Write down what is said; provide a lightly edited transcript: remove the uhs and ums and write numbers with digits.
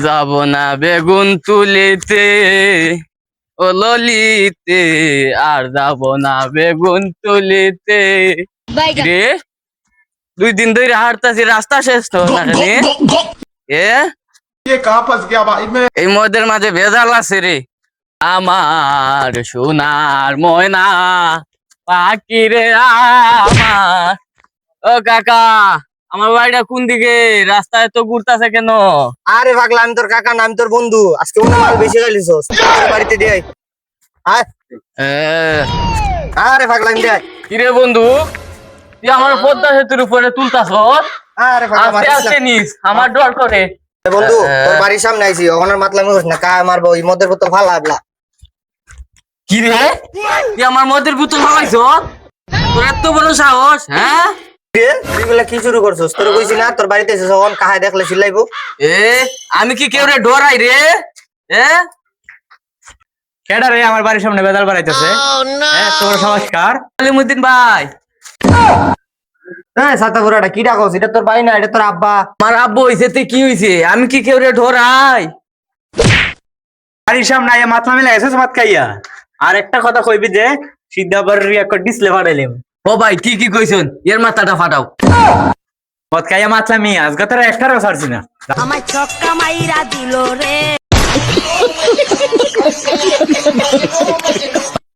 যাব না বেগুন তুলিতে, ও ললিতে আর যাব না বেগুন তুলিতে। রে 2 দিন ধরে হাঁটতাছি, রাস্তা শেষ তো না রে। এই মদের মাঝে ভেজাল আছে রে। আমার সোনার ময়না পাখি রে আমার। ও কাকা, আমার বাড়িটা কোন দিকে? রাস্তায় তো ঘুরতাছে কেন? আরে পাগলা, আমি তোর কাকা না, আমি তোর বন্ধু। আজকে মনে হয় বেশি গাইলিছস, বাড়িতে দিয়ে আয়। আয়। আরে পাগলা, আমি দিয়ে আয়। কিরে বন্ধু, তুই আমার পদ্মা সেতুর উপরে তুলতাছ? আরে পাগলা, আস্তে মারিস আস্তে না। নিস, আমার ডর করে। বন্ধু, তোর বাড়ির সামনে আইছি, ওখানে মাতলামি করিস না, কায় মারবো। এই মদের বোতল ফালা আবলা। কি রে, তুই আমার মদের বোতল ভাবাইছ? তোর এত বড় সাহস? হ্যাঁ, তুই বলে কি শুরু করছস? তোর কইছি না তোর বাড়িতে এসে যখন কাহায় দেখলে চিল্লাইবো। আমি কি কেউ রে ডরাই রে? কেডা রে আমার বাড়ির সামনে বেদাল বাড়াইতেছে? তোর সংস্কার আলিমুদ্দিন ভাই। হ্যাঁ, ছাতা বুড়াটা কি ডাকস? এটা তোর বাড়ি না, এটা তোর আব্বা। আমার আব্বু হইছে তে কি হইছে? আমি কি কেউ রে ডরাই? বাড়ির সামনে আইয়া মাথা মেলা এসেছে ভাত খাইয়া। আর একটা কথা কইবি যে সিদ্ধা বাড়ির একটা ডিসপ্লে ফাটাইলাম। ও ভাই কি কইছেন? এর মাথাটা ফাটাও। ভাত খাইয়া মাথা মি আজকে তোর একটারও ছাড়ছি না। আমার ছক্কা মাইরা দিল রে।